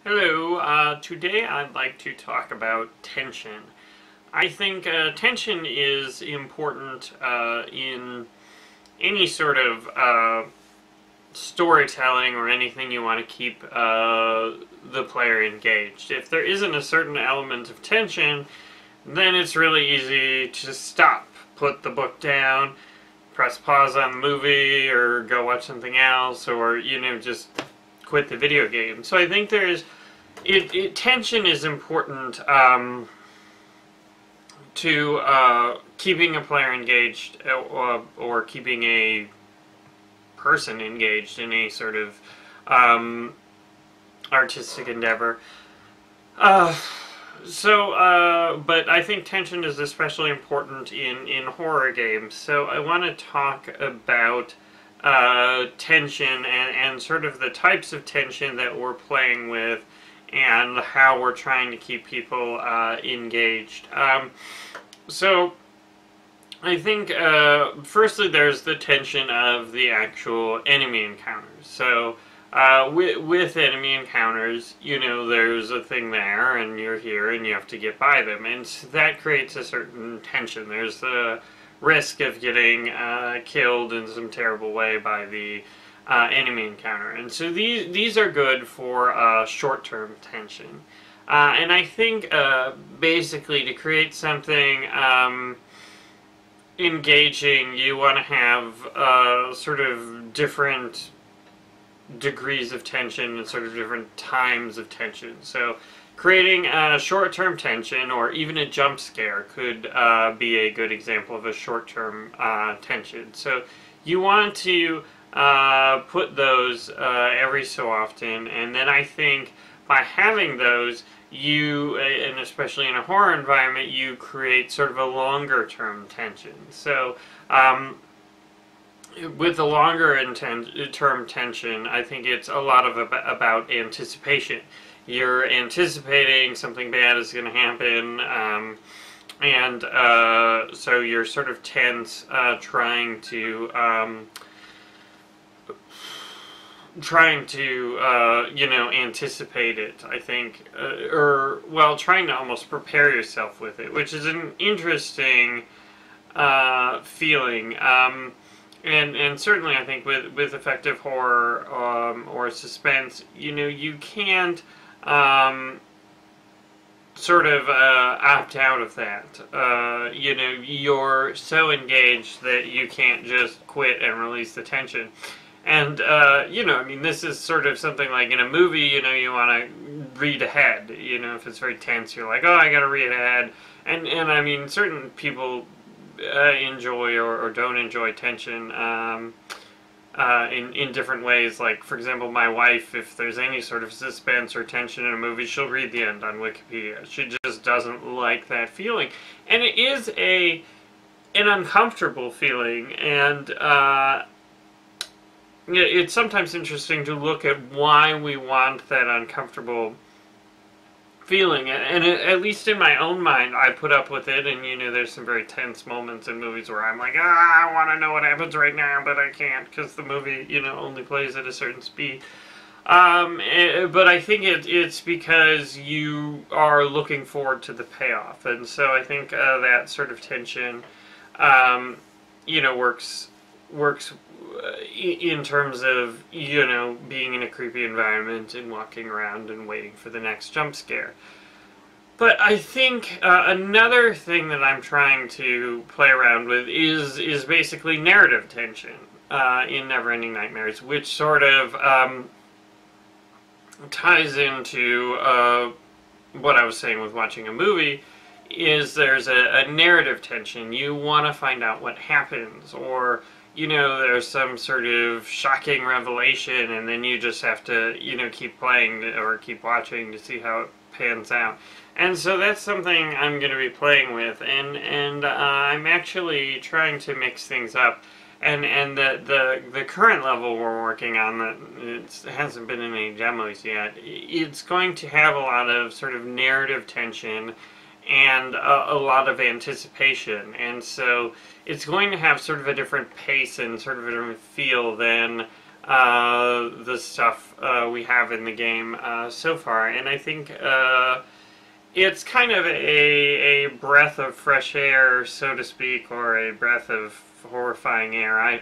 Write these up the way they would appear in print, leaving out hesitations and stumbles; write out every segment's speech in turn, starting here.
Hello, today I'd like to talk about tension. I think tension is important in any sort of storytelling or anything you want to keep the player engaged. If there isn't a certain element of tension, then it's really easy to stop, put the book down, press pause on the movie, or go watch something else, or, just quit the video game. So I think tension is important to keeping a player engaged or keeping a person engaged in a sort of artistic endeavor. But I think tension is especially important in horror games. So I want to talk about tension and sort of the types of tension that we're playing with and how we're trying to keep people engaged. So I think firstly there's the tension of the actual enemy encounters. So with enemy encounters, there's a thing there and you're here and you have to get by them, and so that creates a certain tension. There's the risk of getting killed in some terrible way by the enemy encounter, and so these are good for short-term tension. And I think basically to create something engaging, you want to have sort of different degrees of tension and sort of different times of tension. So creating a short-term tension or even a jump scare could be a good example of a short-term tension. So you want to put those every so often, and then I think by having those, and especially in a horror environment, you create sort of a longer term tension. So with the longer term tension, I think it's a lot of about anticipation. You're anticipating something bad is going to happen, and so you're sort of tense, trying to anticipate it, I think, trying to almost prepare yourself with it, which is an interesting feeling. And certainly I think with effective horror or suspense, you can't sort of opt out of that. You're so engaged that you can't just quit and release the tension. And, this is sort of something like in a movie, you want to read ahead. If it's very tense, you're like, oh, I gotta read ahead. And I mean, certain people enjoy or don't enjoy tension in different ways. Like, for example, my wife, if there's any sort of suspense or tension in a movie, she'll read the end on Wikipedia. She just doesn't like that feeling. And it is an uncomfortable feeling, and it's sometimes interesting to look at why we want that uncomfortable feeling, and at least in my own mind, I put up with it, and there's some very tense moments in movies where I'm like, I want to know what happens right now, but I can't, because the movie, only plays at a certain speed. But I think it's because you are looking forward to the payoff, and so I think that sort of tension, works in terms of, being in a creepy environment and walking around and waiting for the next jump scare. But I think another thing that I'm trying to play around with is basically narrative tension in Neverending Nightmares, which sort of ties into what I was saying with watching a movie. There's a narrative tension. You want to find out what happens, or there's some sort of shocking revelation, and then you just have to, keep playing or keep watching to see how it pans out. And so that's something I'm going to be playing with, and I'm actually trying to mix things up. And the current level we're working on, that it hasn't been in any demos yet, it's going to have a lot of sort of narrative tension and a lot of anticipation, and so it's going to have sort of a different pace and sort of a different feel than the stuff we have in the game so far. And I think it's kind of a breath of fresh air, so to speak, or a breath of horrifying air.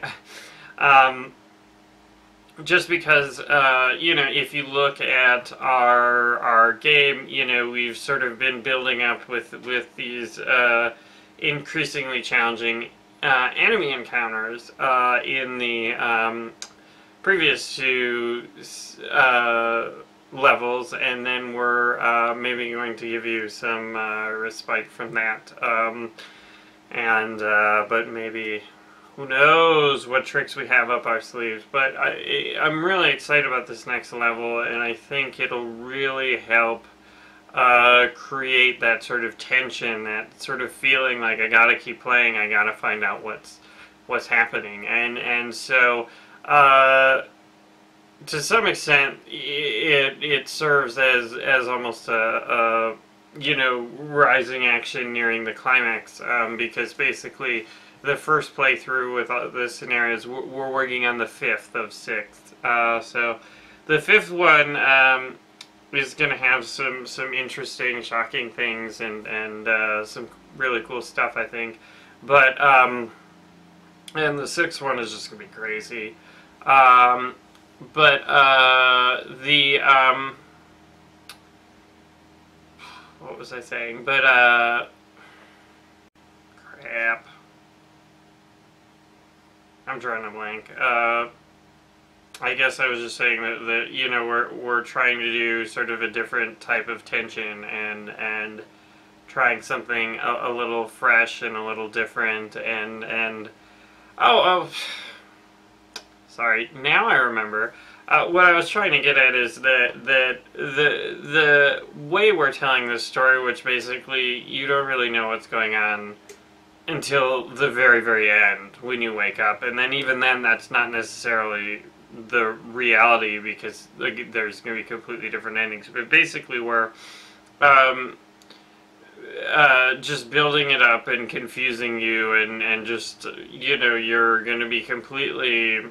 Just because, if you look at our game, we've sort of been building up with these increasingly challenging enemy encounters in the previous two levels, and then we're maybe going to give you some respite from that. But maybe, who knows what tricks we have up our sleeves. But I'm really excited about this next level, and I think it'll really help create that sort of tension, that sort of feeling like I gotta keep playing, I gotta find out what's happening. And so to some extent it serves as almost a rising action nearing the climax, because basically the first playthrough with the scenarios, we're working on the 5th of 6th. So the 5th one is going to have some interesting, shocking things and some really cool stuff, I think. But and the 6th one is just going to be crazy. What was I saying? Crap. I'm drawing a blank. I guess I was just saying that we're trying to do sort of a different type of tension and trying something a little fresh and a little different and sorry, now I remember. What I was trying to get at is that the way we're telling this story, which basically you don't really know what's going on until the very, very end when you wake up, and then even then that's not necessarily the reality, because there's going to be completely different endings. But basically we're just building it up and confusing you, and just, you're going to be completely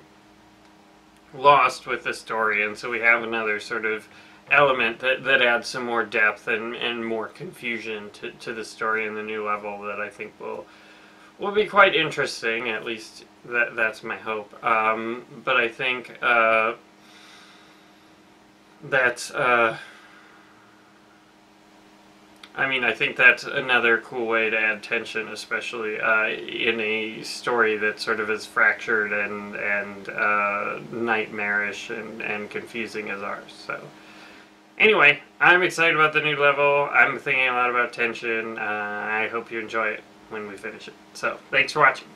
lost with the story. And so we have another sort of element that adds some more depth and more confusion to the story in the new level that I think will be quite interesting. At least that's my hope. But I think that's I think that's another cool way to add tension, especially in a story that sort of is fractured and nightmarish and confusing as ours. So anyway, I'm excited about the new level. I'm thinking a lot about tension. I hope you enjoy it when we finish it. So thanks for watching.